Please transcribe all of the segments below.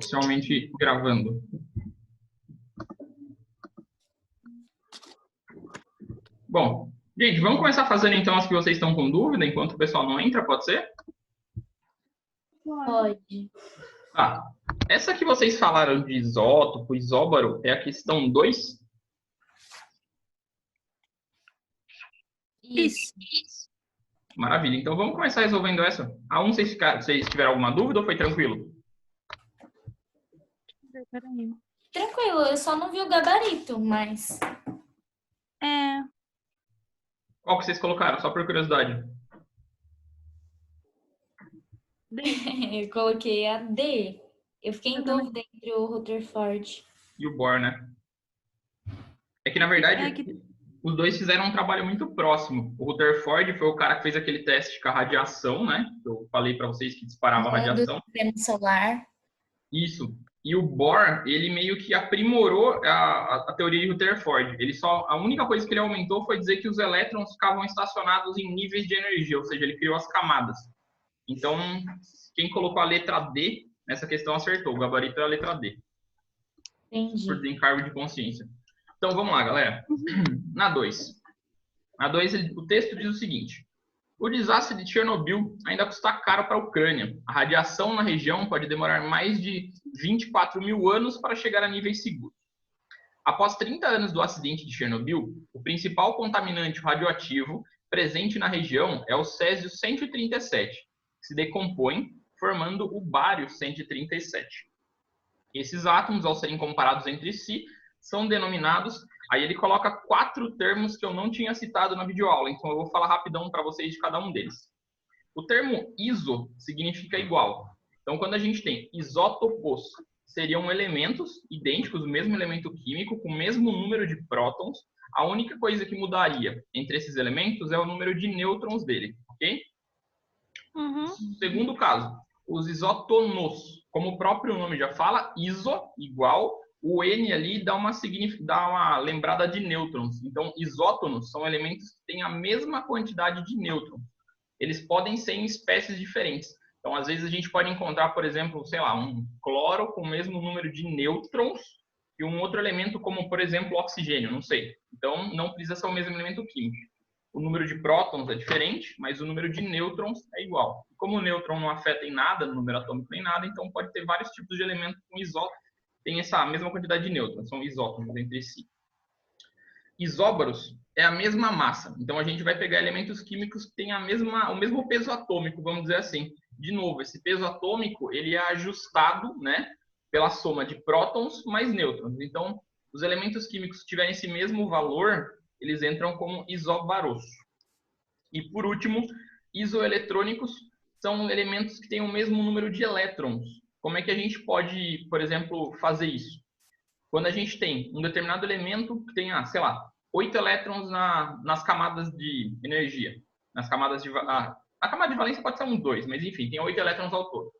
oficialmente gravando. Bom, gente, vamos começar fazendo então as que vocês estão com dúvida, enquanto o pessoal não entra, pode ser? Pode. Tá. Essa que vocês falaram de isótopo, isóbaro, é a questão 2? Isso. Maravilha. Então vamos começar resolvendo essa. A 1, vocês tiveram alguma dúvida ou foi tranquilo? Tranquilo, eu só não vi o gabarito, mas... Qual que vocês colocaram? Só por curiosidade. Eu coloquei a D. Eu fiquei em dúvida entre o Rutherford. E o Bohr, né? É que, na verdade, os dois fizeram um trabalho muito próximo. O Rutherford foi o cara que fez aquele teste com a radiação, né? Eu falei para vocês que disparava a radiação. Do sistema solar. Isso. E o Bohr, ele meio que aprimorou a teoria de Rutherford. A única coisa que ele aumentou foi dizer que os elétrons ficavam estacionados em níveis de energia, ou seja, ele criou as camadas. Então, quem colocou a letra D nessa questão acertou. O gabarito é a letra D. Entendi. Por desencargo de consciência. Então, vamos lá, galera. Na 2. Na 2, o texto diz o seguinte. O desastre de Chernobyl ainda custa caro para a Ucrânia. A radiação na região pode demorar mais de 24 mil anos para chegar a níveis seguros. Após 30 anos do acidente de Chernobyl, o principal contaminante radioativo presente na região é o césio-137, que se decompõe formando o bário-137. Esses átomos, ao serem comparados entre si, são denominados... Aí ele coloca 4 termos que eu não tinha citado na videoaula, então eu vou falar rapidão para vocês de cada um deles. O termo iso significa igual. Então, quando a gente tem isótopos, seriam elementos idênticos, o mesmo elemento químico, com o mesmo número de prótons. A única coisa que mudaria entre esses elementos é o número de nêutrons dele, ok? Segundo caso, os isótonos, como o próprio nome já fala, iso, igual, o N ali dá uma lembrada de nêutrons. Então, isótonos são elementos que têm a mesma quantidade de nêutrons. Eles podem ser em espécies diferentes. Então, às vezes, a gente pode encontrar, por exemplo, sei lá, um cloro com o mesmo número de nêutrons e um outro elemento como, por exemplo, o oxigênio, não sei. Então, não precisa ser o mesmo elemento químico. O número de prótons é diferente, mas o número de nêutrons é igual. Como o nêutron não afeta em nada, no número atômico nem nada, então pode ter vários tipos de elementos com isótopos. Tem essa mesma quantidade de nêutrons, são isótopos entre si. Isóbaros é a mesma massa, então a gente vai pegar elementos químicos que têm o mesmo peso atômico, vamos dizer assim. De novo, esse peso atômico ele é ajustado, né, pela soma de prótons mais nêutrons. Então, os elementos químicos que tiverem esse mesmo valor, eles entram como isóbaros. E por último, isoeletrônicos são elementos que têm o mesmo número de elétrons. Como é que a gente pode, por exemplo, fazer isso? Quando a gente tem um determinado elemento que tem, sei lá, 8 elétrons nas camadas de energia. Nas camadas de... a camada de valência pode ser 2, mas enfim, tem 8 elétrons ao todo.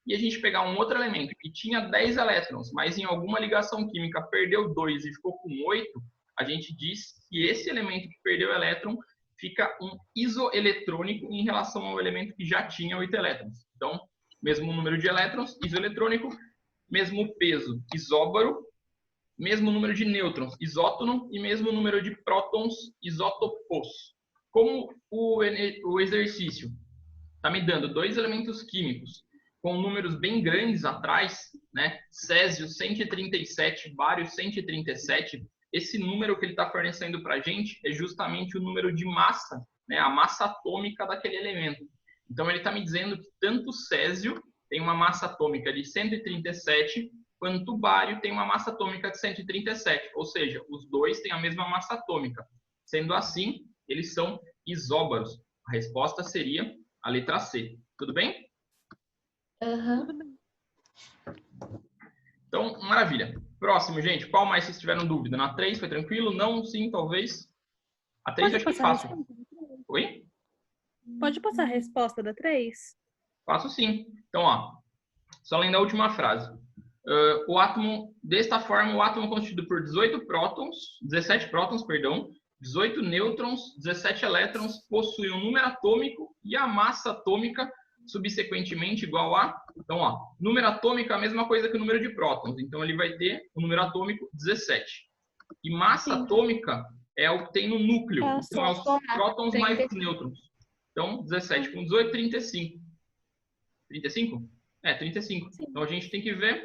E a gente pegar um outro elemento que tinha 10 elétrons, mas em alguma ligação química perdeu 2 e ficou com 8, a gente diz que esse elemento que perdeu elétron fica um isoeletrônico em relação ao elemento que já tinha 8 elétrons. Então, mesmo número de elétrons, isoeletrônico, mesmo peso, isóbaro, mesmo número de nêutrons, isótono, e mesmo número de prótons, isótopos. Como o exercício está me dando 2 elementos químicos com números bem grandes atrás, né? Césio 137, bário 137, esse número que ele está fornecendo para a gente é justamente o número de massa, né? A massa atômica daquele elemento. Então, ele está me dizendo que tanto o césio tem uma massa atômica de 137, quanto o bário tem uma massa atômica de 137. Ou seja, os dois têm a mesma massa atômica. Sendo assim, eles são isóbaros. A resposta seria a letra C. Tudo bem? Então, maravilha. Próximo, gente. Qual mais vocês tiveram dúvida? Na 3 foi tranquilo? Não? Sim? Talvez? A 3 eu acho que é fácil. Oi? Pode passar a resposta da 3? Faço sim. Então, ó, só lendo a última frase. O átomo, desta forma, o átomo é constituído por 17 prótons, 18 nêutrons, 17 elétrons, possui um número atômico e a massa atômica subsequentemente igual a... Então, ó, número atômico é a mesma coisa que o número de prótons. Então, ele vai ter o número atômico 17. E massa atômica é o que tem no núcleo. Então, é os prótons mais os nêutrons. Então, 17 com 18, 35. 35? É, 35. Sim. Então, a gente tem que ver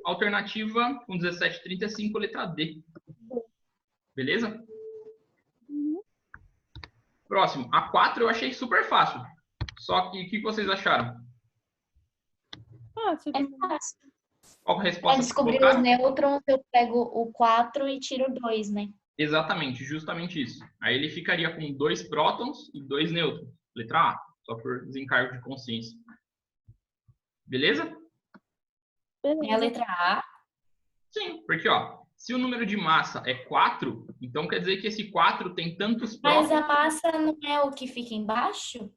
a alternativa com 17, 35, letra D. Beleza? Próximo. A 4 eu achei super fácil. Só que o que vocês acharam? Fácil. É fácil. Qual a resposta? Para descobrir os nêutrons, eu pego o 4 e tiro 2, né? Exatamente, justamente isso. Aí ele ficaria com 2 prótons e 2 nêutrons. Letra A, só por desencargo de consciência. Beleza? É a letra A? Sim, porque ó, se o número de massa é 4, então quer dizer que esse 4 tem tantos prótons... Mas a massa não é o que fica embaixo?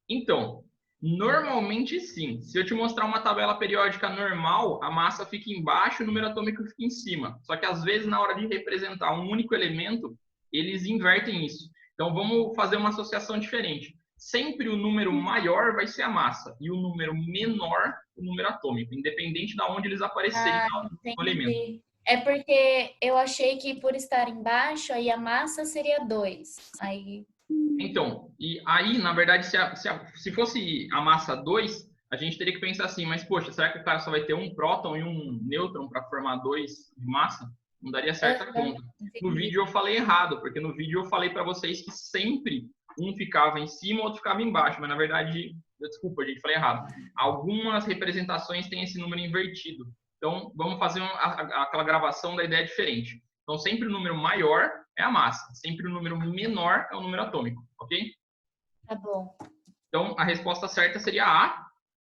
Então, normalmente sim. Se eu te mostrar uma tabela periódica normal, a massa fica embaixo e o número atômico fica em cima. Só que às vezes, na hora de representar um único elemento, eles invertem isso. Então, vamos fazer uma associação diferente. Sempre o número maior vai ser a massa e o número menor o número atômico, independente de onde eles aparecerem no elemento. É porque eu achei que por estar embaixo, aí a massa seria 2. Aí... Então, e aí, na verdade, se fosse a massa 2, a gente teria que pensar assim, mas poxa, será que o cara só vai ter um próton e um nêutron para formar 2 de massa? Não daria certa conta. No vídeo eu falei errado, porque no vídeo eu falei para vocês que sempre um ficava em cima, o outro ficava embaixo, mas na verdade, desculpa, gente, falei errado. Algumas representações têm esse número invertido. Então, vamos fazer aquela gravação da ideia diferente. Então, sempre o número maior é a massa, sempre o número menor é o número atômico, ok? Tá bom. Então, a resposta certa seria A,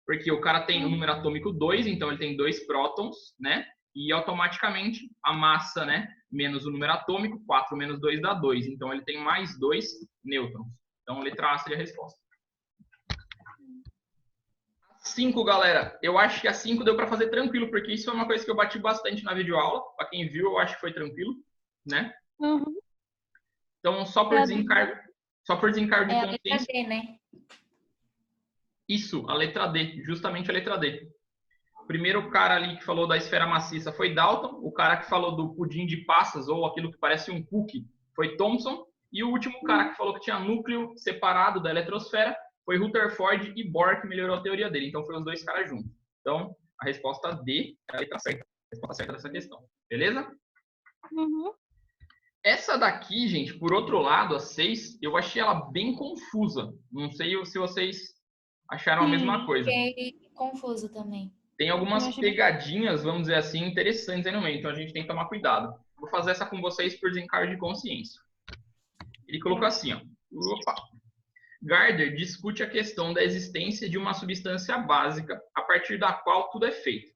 porque o cara tem o número atômico 2, então ele tem 2 prótons, né? E automaticamente a massa, né, menos o número atômico, 4 menos 2 dá 2. Então, ele tem mais 2 nêutrons. Então, letra A seria a resposta. 5, galera. Eu acho que a 5 deu para fazer tranquilo, porque isso é uma coisa que eu bati bastante na videoaula. Para quem viu, eu acho que foi tranquilo, né? Uhum. Então, só por desencargo de a consciência... letra D, né? Isso, a letra D. Justamente a letra D. O primeiro cara ali que falou da esfera maciça foi Dalton. O cara que falou do pudim de passas, ou aquilo que parece um cookie, foi Thomson. E o último cara que falou que tinha núcleo separado da eletrosfera foi Rutherford e Bohr, que melhorou a teoria dele. Então, foram os 2 caras juntos. Então, a resposta D é a letra certa. A resposta certa dessa questão. Beleza? Uhum. Essa daqui, gente, por outro lado, a 6, eu achei ela bem confusa. Não sei se vocês acharam a mesma coisa. Fiquei confuso também. Tem algumas pegadinhas, vamos dizer assim, interessantes aí no meio. Então, a gente tem que tomar cuidado. Vou fazer essa com vocês por desencargo de consciência. Ele colocou assim, ó. Opa! Gardner discute a questão da existência de uma substância básica a partir da qual tudo é feito.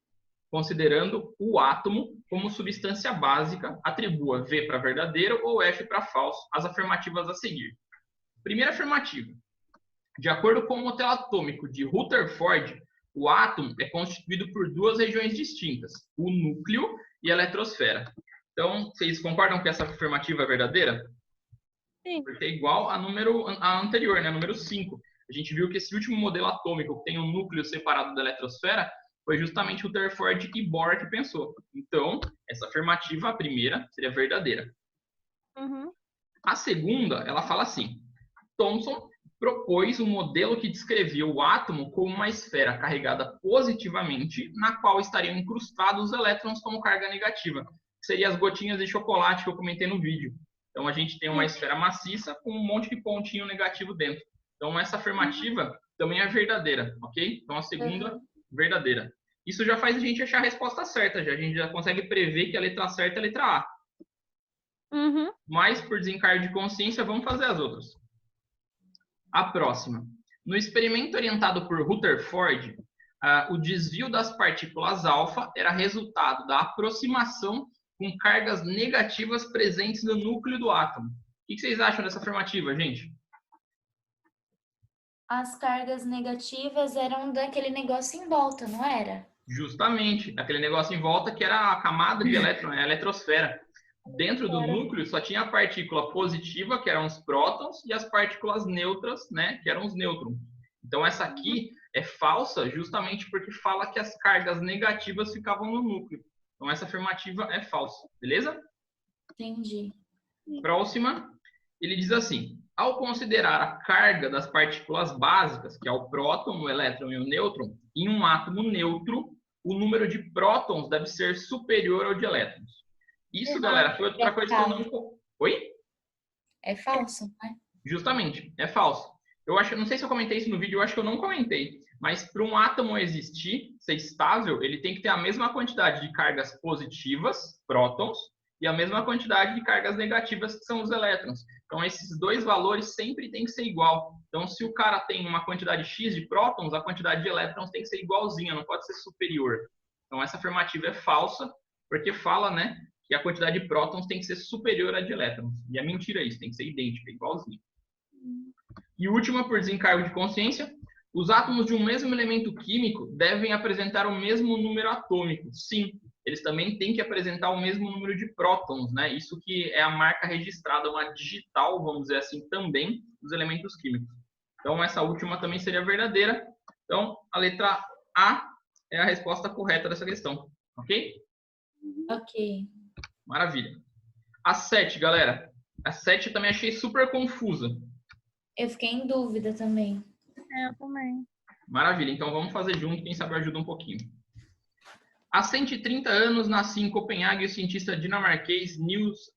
Considerando o átomo como substância básica, atribua V para verdadeiro ou F para falso as afirmativas a seguir. Primeira afirmativa. De acordo com o modelo atômico de Rutherford, o átomo é constituído por 2 regiões distintas, o núcleo e a eletrosfera. Então, vocês concordam que essa afirmativa é verdadeira? Sim. Porque é igual a anterior, né? Número 5. A gente viu que esse último modelo atômico, que tem um núcleo separado da eletrosfera, foi justamente Rutherford e Bohr que pensou. Então, essa afirmativa, a primeira, seria verdadeira. Uhum. A segunda, ela fala assim. Thomson propôs um modelo que descrevia o átomo como uma esfera carregada positivamente, na qual estariam incrustados os elétrons como carga negativa. Que seria as gotinhas de chocolate que eu comentei no vídeo. Então, a gente tem uma esfera maciça com um monte de pontinho negativo dentro. Então, essa afirmativa também é verdadeira, ok? Então, a segunda, verdadeira. Isso já faz a gente achar a resposta certa. A gente já consegue prever que a letra certa é a letra A. Uhum. Mas, por desencargo de consciência, vamos fazer as outras. A próxima. No experimento orientado por Rutherford, o desvio das partículas alfa era resultado da aproximação com cargas negativas presentes no núcleo do átomo. O que vocês acham dessa afirmativa, gente? As cargas negativas eram daquele negócio em volta, não era? Justamente, aquele negócio em volta que era a camada de elétron, a eletrosfera. Dentro do núcleo só tinha a partícula positiva, que eram os prótons, e as partículas neutras, né, que eram os nêutrons. Então, essa aqui é falsa justamente porque fala que as cargas negativas ficavam no núcleo. Então, essa afirmativa é falsa, beleza? Entendi. Próxima, ele diz assim: ao considerar a carga das partículas básicas, que é o próton, o elétron e o nêutron, em um átomo neutro, o número de prótons deve ser superior ao de elétrons. Isso, galera, foi outra coisa que eu não... Oi? É falso, né? Justamente, é falso. Eu acho, não sei se eu comentei isso no vídeo, eu acho que eu não comentei, mas para um átomo existir, ser estável, ele tem que ter a mesma quantidade de cargas positivas, prótons, e a mesma quantidade de cargas negativas, que são os elétrons. Então, esses dois valores sempre tem que ser igual. Então, se o cara tem uma quantidade X de prótons, a quantidade de elétrons tem que ser igualzinha, não pode ser superior. Então, essa afirmativa é falsa, porque fala, né, que a quantidade de prótons tem que ser superior à de elétrons. E é mentira isso, tem que ser idêntica, igualzinha. E última, por desencargo de consciência, os átomos de um mesmo elemento químico devem apresentar o mesmo número atômico. Sim, eles também têm que apresentar o mesmo número de prótons, né? Isso que é a marca registrada, uma digital, vamos dizer assim, também dos elementos químicos. Então, essa última também seria verdadeira. Então, a letra A é a resposta correta dessa questão, ok? Ok. Maravilha. A 7, galera. A 7 eu também achei super confusa. Eu fiquei em dúvida também. Eu também. Maravilha, então vamos fazer junto, quem sabe ajuda um pouquinho. Há 130 anos nascia em Copenhague o cientista dinamarquês Niels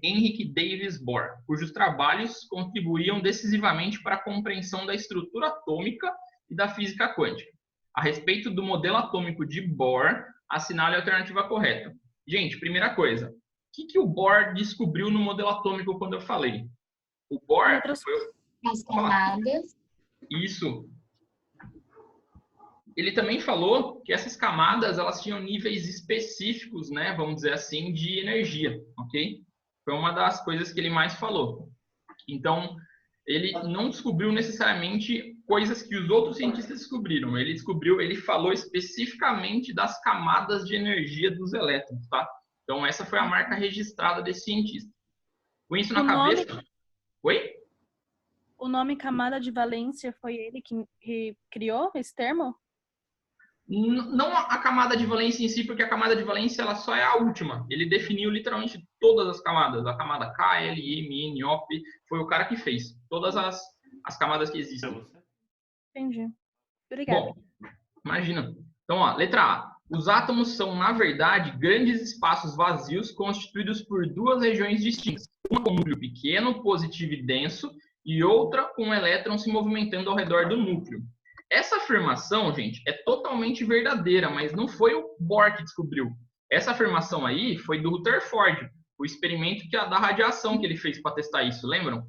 Henrik Davis Bohr, cujos trabalhos contribuíam decisivamente para a compreensão da estrutura atômica e da física quântica. A respeito do modelo atômico de Bohr, assinale a alternativa correta. Gente, primeira coisa, o que o Bohr descobriu no modelo atômico quando eu falei? O Bohr foi... As camadas. Isso. Ele também falou que essas camadas elas tinham níveis específicos, né, vamos dizer assim, de energia, ok? Foi uma das coisas que ele mais falou. Então, ele não descobriu necessariamente coisas que os outros cientistas descobriram. Ele falou especificamente das camadas de energia dos elétrons, tá? Então, essa foi a marca registrada desse cientista. Com isso na cabeça... Oi? O nome camada de valência foi ele que criou esse termo? Não a camada de valência em si, porque a camada de valência ela só é a última. Ele definiu literalmente todas as camadas. A camada K, L, M, N, O, P. Foi o cara que fez. Todas as camadas que existem. Entendi. Obrigada. Bom, imagina. Então, ó, letra A. Os átomos são, na verdade, grandes espaços vazios constituídos por duas regiões distintas. Uma com um núcleo pequeno, positivo e denso, e outra com um elétron se movimentando ao redor do núcleo. Essa afirmação, gente, é totalmente verdadeira, mas não foi o Bohr que descobriu. Essa afirmação aí foi do Rutherford, o experimento da radiação que ele fez para testar isso, lembram?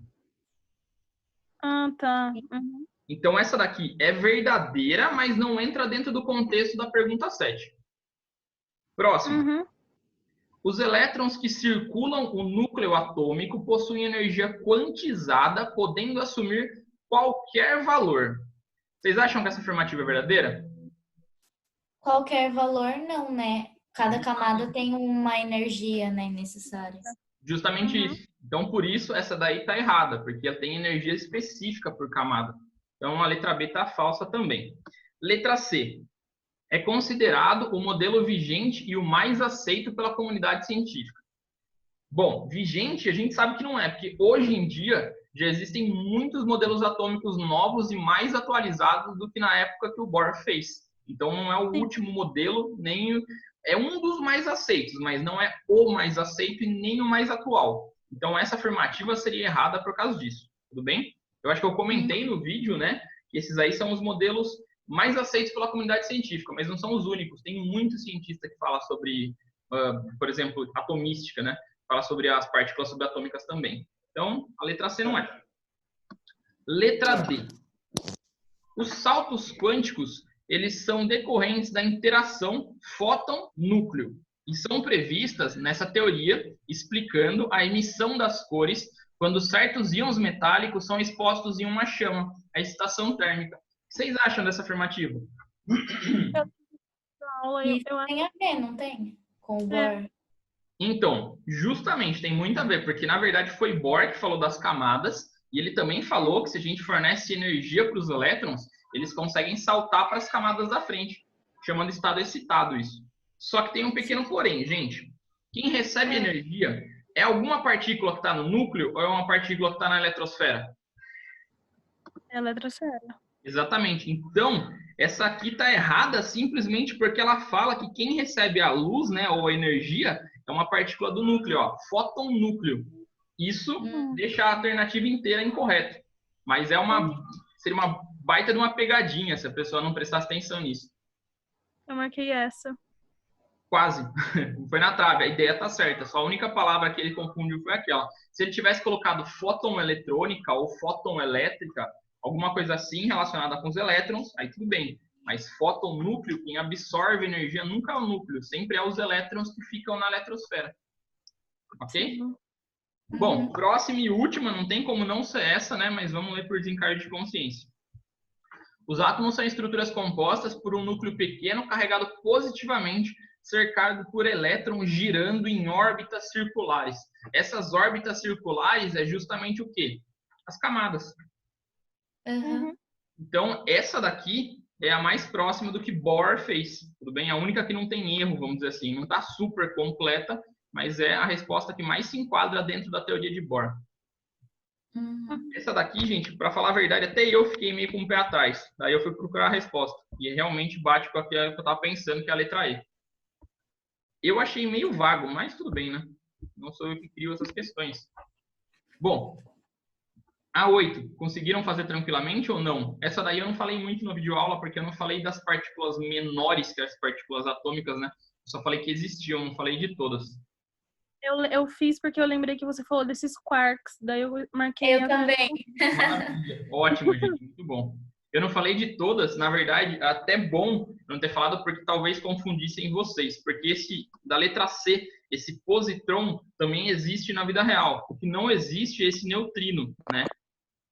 Ah, tá. Uhum. Então, essa daqui é verdadeira, mas não entra dentro do contexto da pergunta 7. Próximo. Uhum. Os elétrons que circulam o núcleo atômico possuem energia quantizada, podendo assumir qualquer valor. Vocês acham que essa afirmativa é verdadeira? Qualquer valor, não, né? Cada camada tem uma energia, né, necessária. Justamente isso. Então, por isso, essa daí está errada, porque ela tem energia específica por camada. Então, a letra B está falsa também. Letra C. É considerado o modelo vigente e o mais aceito pela comunidade científica. Bom, vigente a gente sabe que não é, porque hoje em dia já existem muitos modelos atômicos novos e mais atualizados do que na época que o Bohr fez. Então, não é o último modelo, nem é um dos mais aceitos, mas não é o mais aceito e nem o mais atual. Então, essa afirmativa seria errada por causa disso. Tudo bem? Eu acho que eu comentei no vídeo, né, que esses aí são os modelos mais aceitos pela comunidade científica, mas não são os únicos. Tem muitos cientistas que falam sobre, por exemplo, atomística, né? Fala sobre as partículas subatômicas também. Então, a letra C não é. Letra D. Os saltos quânticos, eles são decorrentes da interação fóton-núcleo e são previstas nessa teoria explicando a emissão das cores quando certos íons metálicos são expostos em uma chama, a excitação térmica. O que vocês acham dessa afirmativa? Isso tem a ver, não tem? Com o Bohr. Então, justamente, tem muito a ver, porque na verdade foi Bohr que falou das camadas E ele também falou que se a gente fornece energia para os elétrons, eles conseguem saltar para as camadas da frente, chamando estado excitado isso. Só que tem um pequeno porém, gente. Quem recebe energia é alguma partícula que está no núcleo ou é uma partícula que está na eletrosfera? É eletrosfera. Exatamente. Então, essa aqui está errada simplesmente porque ela fala que quem recebe a luz, né, ou a energia, é uma partícula do núcleo, ó, fóton núcleo. Isso deixa a alternativa inteira incorreta. Mas seria uma baita de uma pegadinha se a pessoa não prestasse atenção nisso. Eu marquei essa. Quase. Foi na trave. A ideia tá certa. Só a única palavra que ele confundiu foi aquela. Se ele tivesse colocado fóton eletrônica ou fóton elétrica, alguma coisa assim relacionada com os elétrons, aí tudo bem. Mas fóton núcleo, quem absorve energia nunca é o núcleo, sempre é os elétrons que ficam na eletrosfera. Ok? Bom, próxima e última, não tem como não ser essa, né? Mas vamos ler por desencargo de consciência. Os átomos são estruturas compostas por um núcleo pequeno carregado positivamente, cercado por elétrons girando em órbitas circulares. Essas órbitas circulares é justamente o quê? As camadas. Então, essa daqui é a mais próxima do que Bohr fez. Tudo bem? A única que não tem erro, vamos dizer assim. Não está super completa, mas é a resposta que mais se enquadra dentro da teoria de Bohr. Essa daqui, gente, para falar a verdade, até eu fiquei meio com o pé atrás. Daí eu fui procurar a resposta. E realmente bate com aquilo que eu estava pensando, que é a letra E. Eu achei meio vago, mas tudo bem, né? Não sou eu que crio essas questões. Bom, a 8, conseguiram fazer tranquilamente ou não? Essa daí eu não falei muito no vídeo aula, porque eu não falei das partículas menores que as partículas atômicas, né? Eu só falei que existiam, não falei de todas. Eu fiz porque eu lembrei que você falou desses quarks, daí eu marquei. Eu também. Maravilha. Ótimo, gente, muito bom. Eu não falei de todas, na verdade, até bom não ter falado, porque talvez confundissem vocês. Porque esse, da letra C, esse positron, também existe na vida real. O que não existe é esse neutrino, né?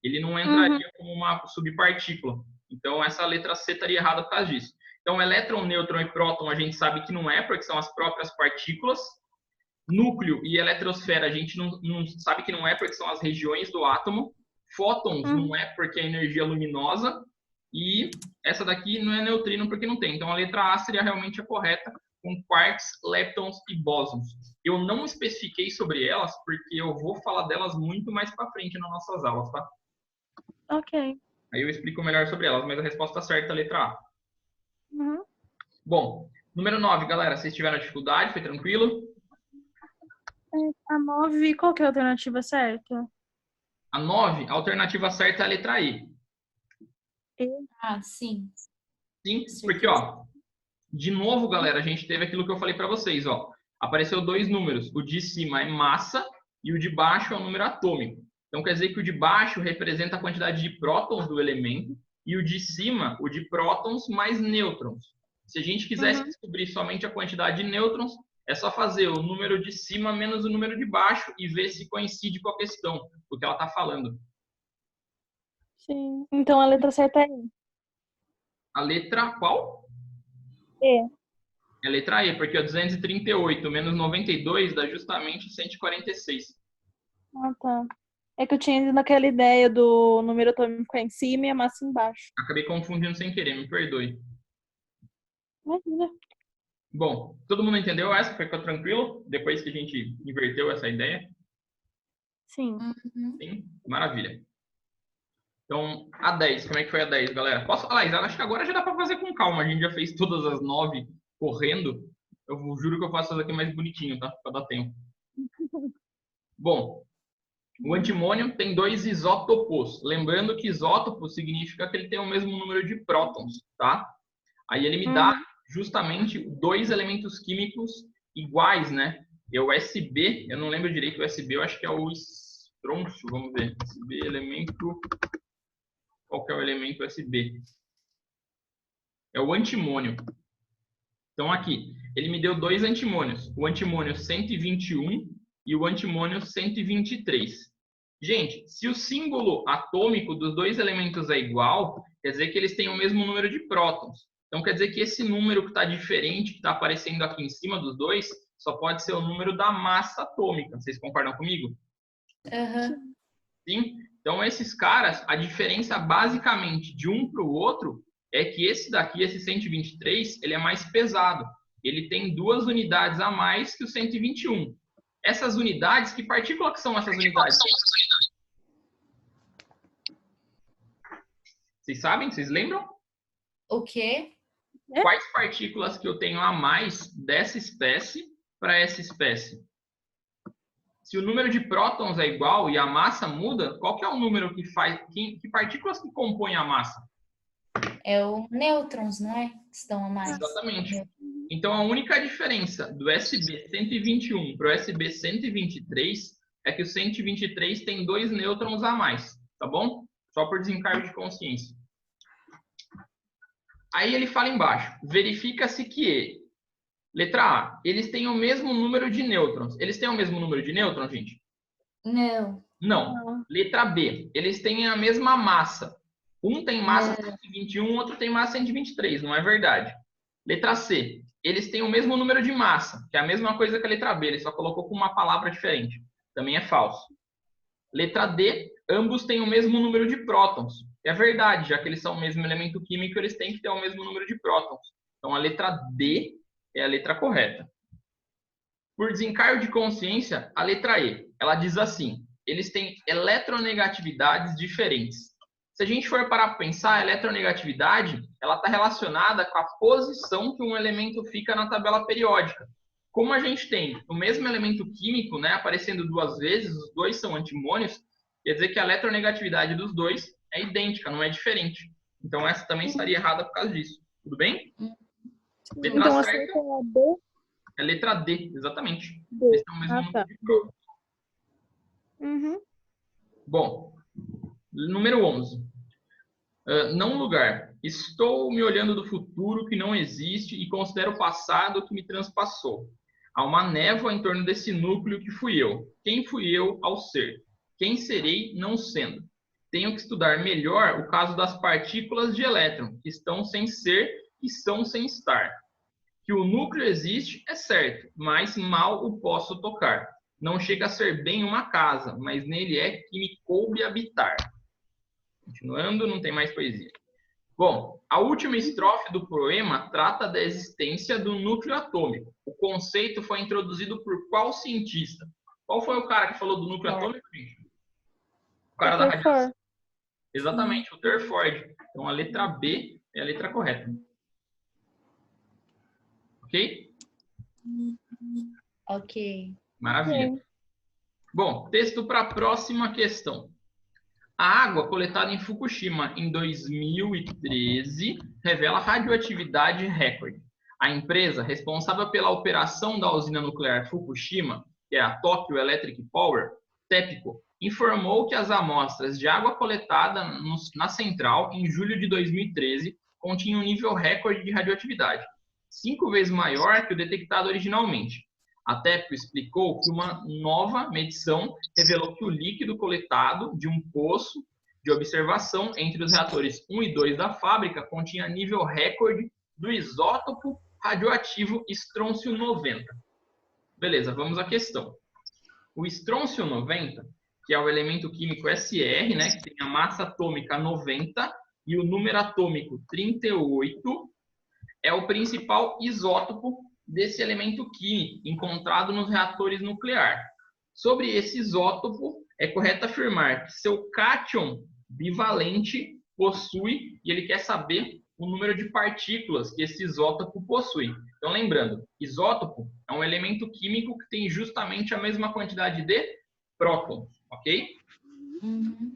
Ele não entraria como uma subpartícula. Então, essa letra C estaria errada por causa disso. Então, elétron, nêutron e próton a gente sabe que não é, porque são as próprias partículas. Núcleo e eletrosfera a gente não sabe que não é, porque são as regiões do átomo. Fótons não é, porque é energia luminosa. E essa daqui não é neutrino, porque não tem. Então, a letra A seria realmente a correta, com quarks, leptons e bósons. Eu não especifiquei sobre elas, porque eu vou falar delas muito mais para frente nas nossas aulas, tá? Ok. Aí eu explico melhor sobre elas, mas a resposta certa é a letra A. Bom, número 9, galera. Vocês tiveram dificuldade? Foi tranquilo? A 9, qual que é a alternativa certa? A 9, a alternativa certa é a letra E. Ah, sim. Sim, porque, ó, de novo, galera, a gente teve aquilo que eu falei para vocês, ó. Apareceu dois números. O de cima é massa e o de baixo é o número atômico. Então, quer dizer que o de baixo representa a quantidade de prótons do elemento e o de cima, o de prótons mais nêutrons. Se a gente quisesse descobrir somente a quantidade de nêutrons, é só fazer o número de cima menos o número de baixo e ver se coincide com a questão, do que ela está falando. Sim. Então, a letra certa é E. A letra qual? E. É a letra E, porque o 238 menos 92 dá justamente 146. Ah, tá. É que eu tinha ido naquela ideia do número atômico em cima e a massa embaixo. Acabei confundindo sem querer, me perdoe. Imagina. Bom, todo mundo entendeu essa? Ficou tranquilo? Depois que a gente inverteu essa ideia? Sim. Sim? Maravilha. Então, a 10. Como é que foi a 10, galera? Posso falar, Isa? Acho que agora já dá para fazer com calma. A gente já fez todas as 9 correndo. Eu juro que eu faço isso aqui mais bonitinho, tá? Para dar tempo. Bom, o antimônio tem 2 isótopos. Lembrando que isótopo significa que ele tem o mesmo número de prótons, tá? Aí ele me dá justamente 2 elementos químicos iguais, né? É o SB, eu não lembro direito o SB, eu acho que é o estrôncio, vamos ver. SB, elemento... Qual que é o elemento SB? É o antimônio. Então aqui, ele me deu 2 antimônios. O antimônio 121 e o antimônio 123. Gente, se o símbolo atômico dos 2 elementos é igual, quer dizer que eles têm o mesmo número de prótons. Então quer dizer que esse número que está diferente, que está aparecendo aqui em cima dos dois, só pode ser o número da massa atômica. Vocês concordam comigo? Uhum. Sim? Então, esses caras, a diferença basicamente de um para o outro é que esse daqui, esse 123, ele é mais pesado. Ele tem 2 unidades a mais que o 121. Essas unidades, que partícula que são essas unidades? Vocês sabem? Vocês lembram? O quê? Quais partículas que eu tenho a mais dessa espécie para essa espécie? Se o número de prótons é igual e a massa muda, qual que é o número que faz... Que partículas que compõem a massa? É o nêutrons, não é? Que estão a mais. Exatamente. Então, a única diferença do SB121 para o SB123 é que o 123 tem 2 nêutrons a mais, tá bom? Só por desencargo de consciência. Aí ele fala embaixo, verifica-se que, letra A, eles têm o mesmo número de nêutrons. Eles têm o mesmo número de nêutrons, gente? Não. Não. Letra B, eles têm a mesma massa. Um tem massa 121, o outro tem massa 123, não é verdade? Letra C, eles têm o mesmo número de massa, que é a mesma coisa que a letra B, ele só colocou com uma palavra diferente. Também é falso. Letra D, ambos têm o mesmo número de prótons. É verdade, já que eles são o mesmo elemento químico, eles têm que ter o mesmo número de prótons. Então, a letra D é a letra correta. Por desencargo de consciência, a letra E, ela diz assim, eles têm eletronegatividades diferentes. Se a gente for parar para pensar, a eletronegatividade, ela está relacionada com a posição que um elemento fica na tabela periódica. Como a gente tem o mesmo elemento químico, né, aparecendo 2 vezes, os dois são antimônios, quer dizer que a eletronegatividade dos dois é idêntica, não é diferente. Então, essa também estaria errada por causa disso. Tudo bem? Letra Então, certa essa é a B. é a letra D, exatamente. D. Eles têm o mesmo número de prótons. Uhum. Bom, número 11. Não lugar. Estou me olhando do futuro que não existe e considero o passado que me transpassou. Há uma névoa em torno desse núcleo que fui eu. Quem fui eu ao ser? Quem serei não sendo? Tenho que estudar melhor o caso das partículas de elétron, que estão sem ser e são sem estar. Que o núcleo existe é certo, mas mal o posso tocar. Não chega a ser bem uma casa, mas nele é que me coube habitar. Continuando, não tem mais poesia. Bom, a última estrofe do poema trata da existência do núcleo atômico. O conceito foi introduzido por qual cientista? Qual foi o cara que falou do núcleo atômico, gente? O cara da radiação. Exatamente, o Rutherford. Então, a letra B é a letra correta. Ok? Ok. Maravilha. Ok. Bom, texto para a próxima questão. A água coletada em Fukushima em 2013 revela radioatividade recorde. A empresa responsável pela operação da usina nuclear Fukushima, que é a Tokyo Electric Power, TEPCO, informou que as amostras de água coletada na central em julho de 2013 continham um nível recorde de radioatividade, 5 vezes maior que o detectado originalmente. A TEPCO explicou que uma nova medição revelou que o líquido coletado de um poço de observação entre os reatores 1 e 2 da fábrica continha nível recorde do isótopo radioativo estrôncio 90. Beleza, vamos à questão. O estrôncio 90, que é o elemento químico SR, né, que tem a massa atômica 90 e o número atômico 38, é o principal isótopo desse elemento químico encontrado nos reatores nucleares. Sobre esse isótopo, é correto afirmar que seu cátion bivalente possui, e ele quer saber o número de partículas que esse isótopo possui. Então, lembrando, isótopo é um elemento químico que tem justamente a mesma quantidade de prótons, ok? Uhum.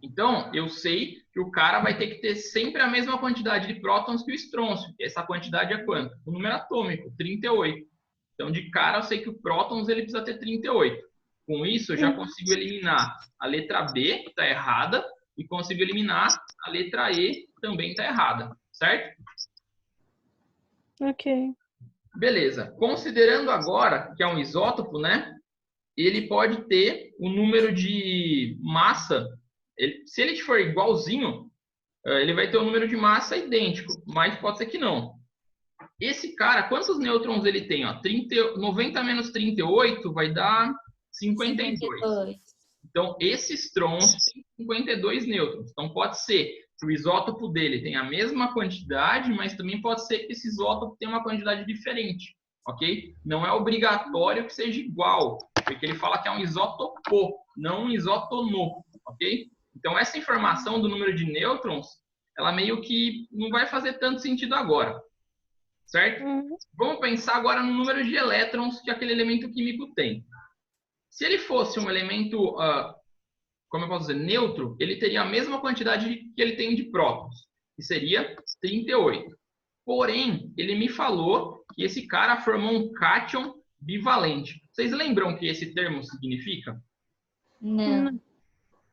Então, eu sei que o cara vai ter que ter sempre a mesma quantidade de prótons que o estrôncio. E essa quantidade é quanto? O número atômico, 38. Então, de cara, eu sei que o prótons ele precisa ter 38. Com isso, eu já consigo eliminar a letra B, que está errada, e consigo eliminar a letra E, que também está errada. Certo? Ok. Beleza. Considerando agora que é um isótopo, né? Ele pode ter o número de massa. Se ele for igualzinho, ele vai ter o número de massa idêntico, mas pode ser que não. Esse cara, quantos nêutrons ele tem? Ó? 90 menos 38 vai dar 52. Então, esse estronço tem 52 nêutrons. Então, pode ser que o isótopo dele tenha a mesma quantidade, mas também pode ser que esse isótopo tenha uma quantidade diferente, ok? Não é obrigatório que seja igual, porque ele fala que é um isótopo, não um isótono, ok? Então, essa informação do número de nêutrons, ela meio que não vai fazer tanto sentido agora, certo? Vamos pensar agora no número de elétrons que aquele elemento químico tem. Se ele fosse um elemento, como eu posso dizer, neutro, ele teria a mesma quantidade que ele tem de prótons, que seria 38. Porém, ele me falou que esse cara formou um cátion bivalente. Vocês lembram o que esse termo significa? Não.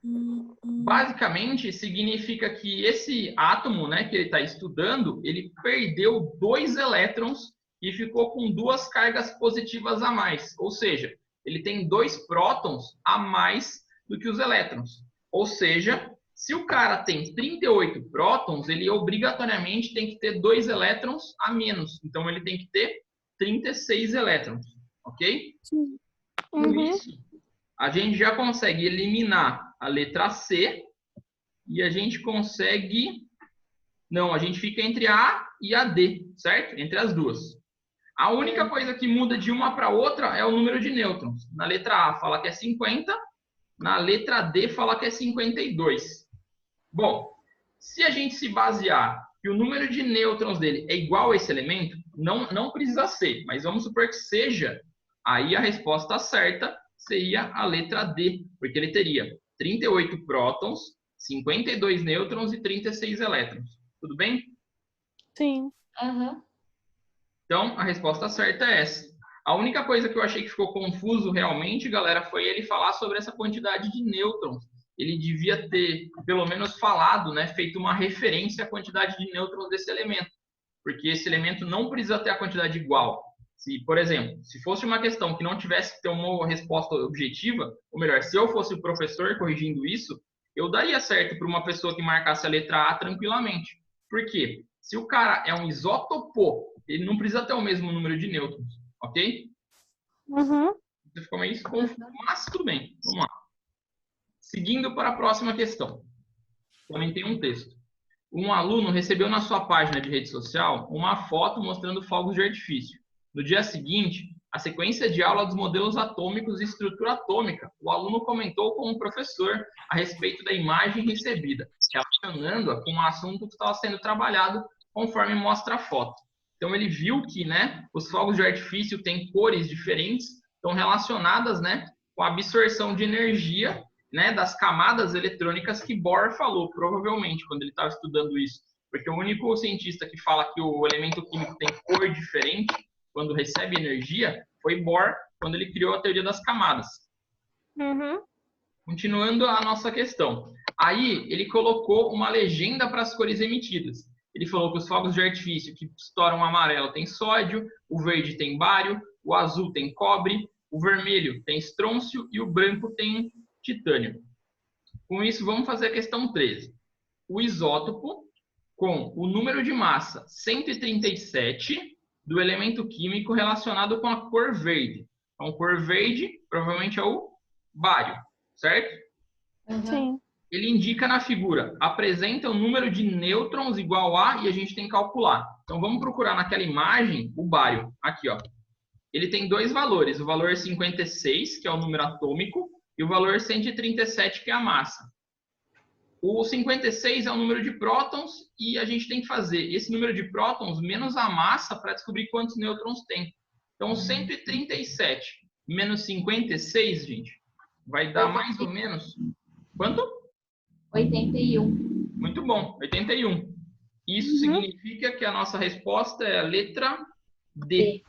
Basicamente, significa que esse átomo, né, que ele está estudando, ele perdeu 2 elétrons e ficou com 2 cargas positivas a mais. Ou seja, ele tem 2 prótons a mais do que os elétrons. Ou seja, se o cara tem 38 prótons, ele obrigatoriamente tem que ter 2 elétrons a menos. Então, ele tem que ter 36 elétrons. Ok? Com isso, a gente já consegue eliminar a letra C e a gente consegue... Não, a gente fica entre a A e a D, certo? Entre as duas. A única coisa que muda de uma para outra é o número de nêutrons. Na letra A fala que é 50, na letra D fala que é 52. Bom, se a gente se basear que o número de nêutrons dele é igual a esse elemento, não precisa ser, mas vamos supor que seja, aí a resposta certa seria a letra D, porque ele teria 38 prótons, 52 nêutrons e 36 elétrons. Tudo bem? Sim. Aham. Então, a resposta certa é essa. A única coisa que eu achei que ficou confuso realmente, galera, foi ele falar sobre essa quantidade de nêutrons. Ele devia ter, pelo menos, falado, né, feito uma referência à quantidade de nêutrons desse elemento. Porque esse elemento não precisa ter a quantidade igual. Se, por exemplo, se fosse uma questão que não tivesse que ter uma resposta objetiva, ou melhor, se eu fosse o professor corrigindo isso, eu daria certo para uma pessoa que marcasse a letra A tranquilamente. Por quê? Se o cara é um isótopo, ele não precisa ter o mesmo número de nêutrons, ok? Você ficou meio confuso, mas tudo bem. Vamos lá. Seguindo para a próxima questão. Também tem um texto. Um aluno recebeu na sua página de rede social uma foto mostrando fogos de artifício. No dia seguinte, a sequência de aula dos modelos atômicos e estrutura atômica. O aluno comentou com o professor a respeito da imagem recebida, relacionando-a com o assunto que estava sendo trabalhado conforme mostra a foto. Então, ele viu que, né, os fogos de artifício têm cores diferentes, estão relacionadas, né, com a absorção de energia, né, das camadas eletrônicas que Bohr falou, provavelmente, quando ele estava estudando isso. Porque o único cientista que fala que o elemento químico tem cor diferente quando recebe energia foi Bohr, quando ele criou a teoria das camadas. Continuando a nossa questão. Aí, ele colocou uma legenda para as cores emitidas. Ele falou que os fogos de artifício que estouram amarelo tem sódio, o verde tem bário, o azul tem cobre, o vermelho tem estrôncio e o branco tem titânio. Com isso, vamos fazer a questão 13. O isótopo com o número de massa 137 do elemento químico relacionado com a cor verde. Então, cor verde provavelmente é o bário, certo? Sim. Ele indica na figura, apresenta o número de nêutrons igual a, e a gente tem que calcular. Então, vamos procurar naquela imagem o bário. Aqui, ó. Ele tem 2 valores, o valor 56, que é o número atômico, e o valor 137, que é a massa. O 56 é o número de prótons, e a gente tem que fazer esse número de prótons menos a massa para descobrir quantos nêutrons tem. Então, 137 menos 56, gente, vai dar mais ou menos... Quanto? 81. Muito bom, 81. Isso significa que a nossa resposta é a letra D.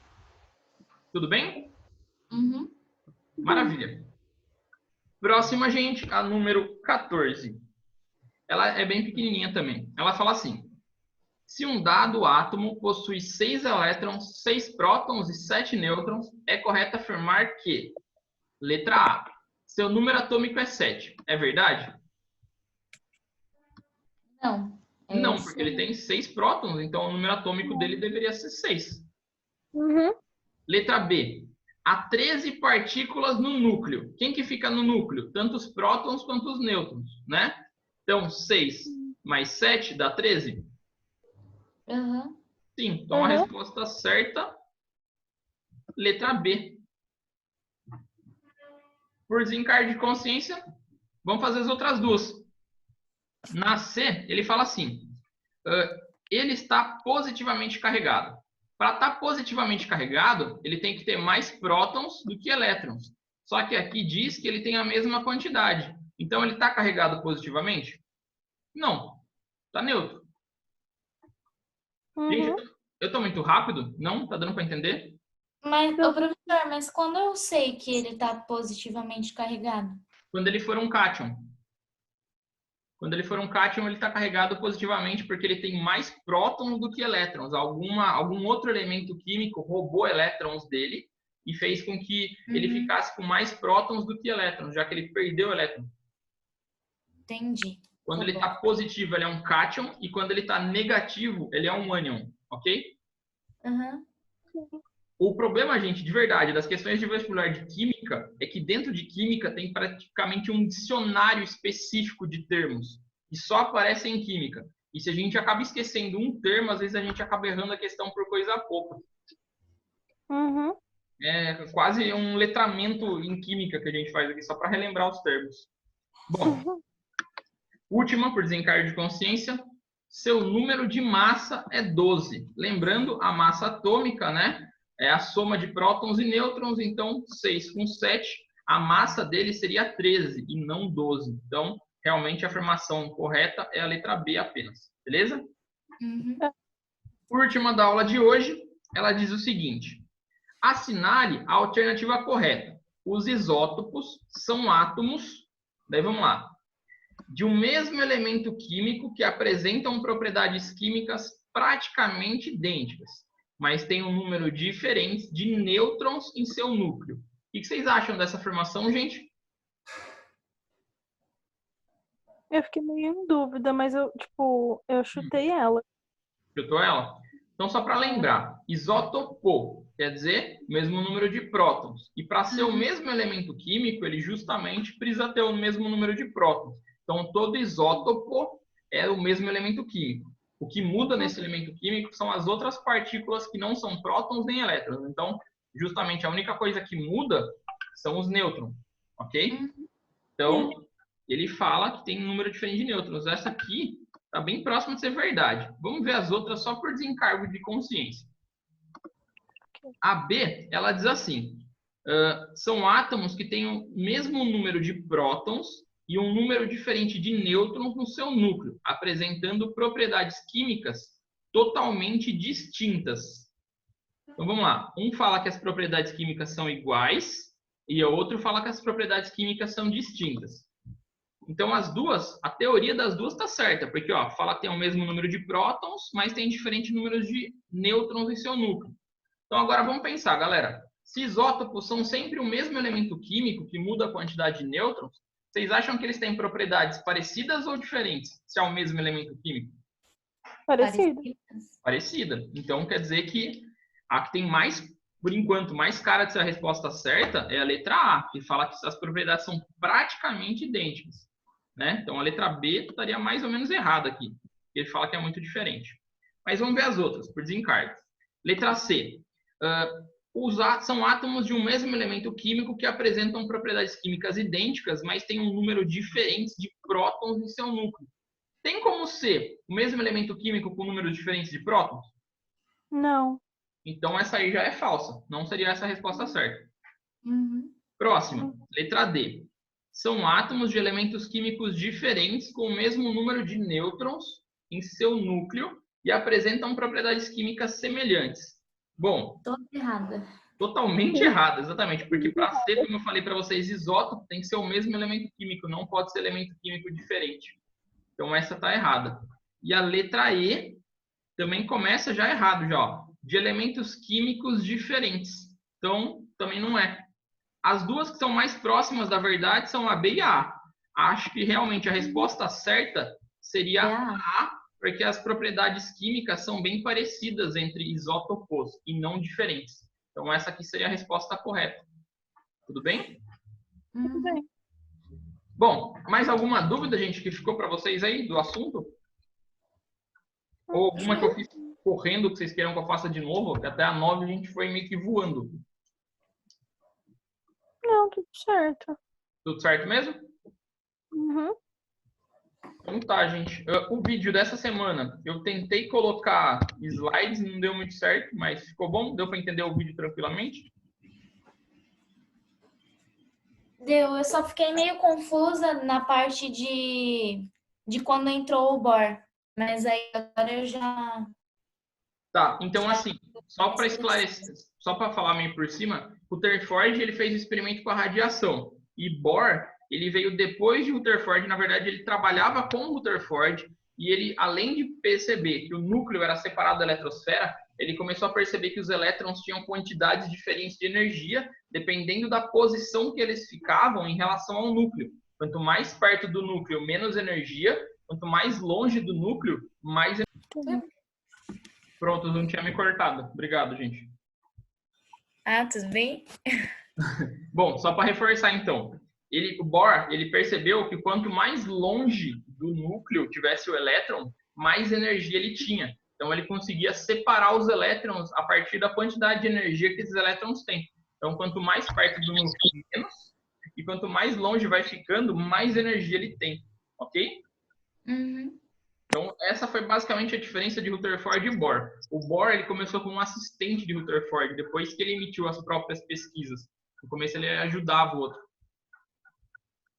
Tudo bem? Maravilha. Próxima, gente, a número 14. Ela é bem pequenininha também. Ela fala assim: se um dado átomo possui 6 elétrons, 6 prótons e 7 nêutrons, é correto afirmar que, letra A, seu número atômico é 7. É verdade? Não. Não, porque ele tem 6 prótons, então o número atômico dele deveria ser 6. Letra B. há 13 partículas no núcleo. Quem que fica no núcleo? Tanto os prótons quanto os nêutrons, né? Então, 6 mais 7 dá 13? Aham. Sim, então a resposta certa, letra B. Por desencargo de consciência, vamos fazer as outras duas. Na C, ele fala assim, ele está positivamente carregado. Para estar positivamente carregado, ele tem que ter mais prótons do que elétrons. Só que aqui diz que ele tem a mesma quantidade. Então, ele está carregado positivamente? Não. Está neutro. Uhum. Gente, eu estou muito rápido? Não? Está dando para entender? Mas, ô, professor, mas quando eu sei que ele tá positivamente carregado? Quando ele for um cátion. Quando ele for um cátion, ele está carregado positivamente porque ele tem mais prótons do que elétrons. Algum outro elemento químico roubou elétrons dele e fez com que ele ficasse com mais prótons do que elétrons, já que ele perdeu elétrons. Entendi. Quando Tá ele bom. está positivo, ele é um cátion, e quando ele está negativo, ele é um ânion, ok? Aham. O problema, gente, de verdade, das questões de vestibular de química, é que dentro de química tem praticamente um dicionário específico de termos, que só aparece em química. E se a gente acaba esquecendo um termo, às vezes a gente acaba errando a questão por coisa pouca. Uhum. É quase um letramento em química que a gente faz aqui, só para relembrar os termos. Bom, última, por desencargo de consciência, seu número de massa é 12. Lembrando, a massa atômica, né? É a soma de prótons e nêutrons, então 6 com 7, a massa dele seria 13 e não 12. Então, realmente a afirmação correta é a letra B apenas, beleza? Uhum. Última da aula de hoje, ela diz o seguinte: assinale a alternativa correta. Os isótopos são átomos, daí vamos lá, de um mesmo elemento químico que apresentam propriedades químicas praticamente idênticas, mas tem um número diferente de nêutrons em seu núcleo. O que vocês acham dessa afirmação, gente? Eu fiquei meio em dúvida, mas eu chutei ela. Chutou ela? Então, só para lembrar, isótopo quer dizer mesmo número de prótons. E para ser o mesmo elemento químico, ele justamente precisa ter o mesmo número de prótons. Então, todo isótopo é o mesmo elemento químico. O que muda nesse elemento químico são as outras partículas que não são prótons nem elétrons. Então, justamente a única coisa que muda são os nêutrons, ok? Então, ele fala que tem um número diferente de nêutrons. Essa aqui está bem próxima de ser verdade. Vamos ver as outras só por desencargo de consciência. A B, ela diz assim, são átomos que têm o mesmo número de prótons e um número diferente de nêutrons no seu núcleo, apresentando propriedades químicas totalmente distintas. Então vamos lá. Um fala que as propriedades químicas são iguais e o outro fala que as propriedades químicas são distintas. Então as duas, a teoria das duas está certa, porque ó, fala que tem o mesmo número de prótons, mas tem diferentes números de nêutrons em seu núcleo. Então agora vamos pensar, galera. Se isótopos são sempre o mesmo elemento químico que muda a quantidade de nêutrons, vocês acham que eles têm propriedades parecidas ou diferentes, se é o mesmo elemento químico? Parecido. Parecida. Então quer dizer que a que tem mais, por enquanto, mais cara de ser a resposta certa é a letra A, que fala que as propriedades são praticamente idênticas, né? Então a letra B estaria mais ou menos errada aqui, porque ele fala que é muito diferente. Mas vamos ver as outras, por desencargo. Letra C. São átomos de um mesmo elemento químico que apresentam propriedades químicas idênticas, mas têm um número diferente de prótons em seu núcleo. Tem como ser o mesmo elemento químico com números diferentes de prótons? Não. Então essa aí já é falsa. Não seria essa a resposta certa. Uhum. Próxima, letra D. São átomos de elementos químicos diferentes com o mesmo número de nêutrons em seu núcleo e apresentam propriedades químicas semelhantes. Bom, Tô errada. totalmente errado, exatamente, porque para ser, como eu falei para vocês, isótopo tem que ser o mesmo elemento químico, não pode ser elemento químico diferente. Então essa está errada. E a letra E também começa já errado, já, ó, de elementos químicos diferentes. Então também não é. As duas que são mais próximas da verdade são a B e a A. Acho que realmente a resposta certa seria a A, porque as propriedades químicas são bem parecidas entre isótopos e não diferentes. Então, essa aqui seria a resposta correta. Tudo bem? Tudo bem. Bom, mais alguma dúvida, gente, que ficou para vocês aí do assunto? Ou alguma que eu fiz correndo que vocês queiram que eu faça de novo? Que até a 9 a gente foi meio que voando. Não, tudo certo. Tudo certo mesmo? Uhum. Então tá, gente. O vídeo dessa semana, eu tentei colocar slides, não deu muito certo, mas ficou bom? Deu para entender o vídeo tranquilamente? Deu, eu só fiquei meio confusa na parte de quando entrou o Bor. Mas aí agora eu já. Tá, então assim, só para esclarecer, só para falar meio por cima, Rutherford ele fez o experimento com a radiação e Bohr ele veio depois de Rutherford, na verdade ele trabalhava com Rutherford e ele, além de perceber que o núcleo era separado da eletrosfera, ele começou a perceber que os elétrons tinham quantidades diferentes de energia dependendo da posição que eles ficavam em relação ao núcleo. Quanto mais perto do núcleo, menos energia, quanto mais longe do núcleo, mais energia. Pronto, não tinha me cortado. Obrigado, gente. Ah, tudo bem? Bom, só para reforçar então. O Bohr, ele percebeu que quanto mais longe do núcleo tivesse o elétron, mais energia ele tinha. Então ele conseguia separar os elétrons a partir da quantidade de energia que esses elétrons têm. Então quanto mais perto do núcleo, menos. E quanto mais longe vai ficando, mais energia ele tem. Ok? Uhum. Então, essa foi basicamente a diferença de Rutherford e Bohr. O Bohr ele começou como um assistente de Rutherford, depois que ele emitiu as próprias pesquisas. No começo, ele ajudava o outro.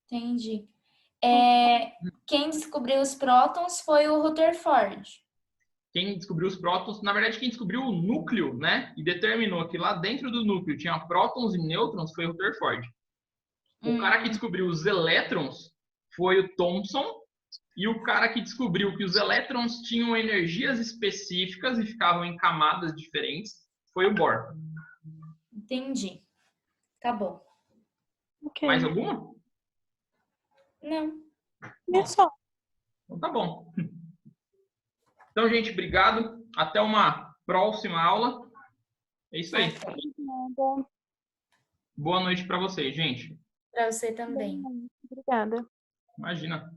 Entendi. Quem descobriu os prótons foi o Rutherford. Quem descobriu os prótons, na verdade, quem descobriu o núcleo, né, e determinou que lá dentro do núcleo tinha prótons e nêutrons foi o Rutherford. O cara que descobriu os elétrons foi o Thomson. E o cara que descobriu que os elétrons tinham energias específicas e ficavam em camadas diferentes foi o Bohr. Entendi. Tá bom. Ok. Mais alguma? Não. É só. Então tá bom. Então, gente, obrigado. Até uma próxima aula. É isso aí. Nada. Boa noite para vocês, gente. Para você também. Obrigada. Imagina.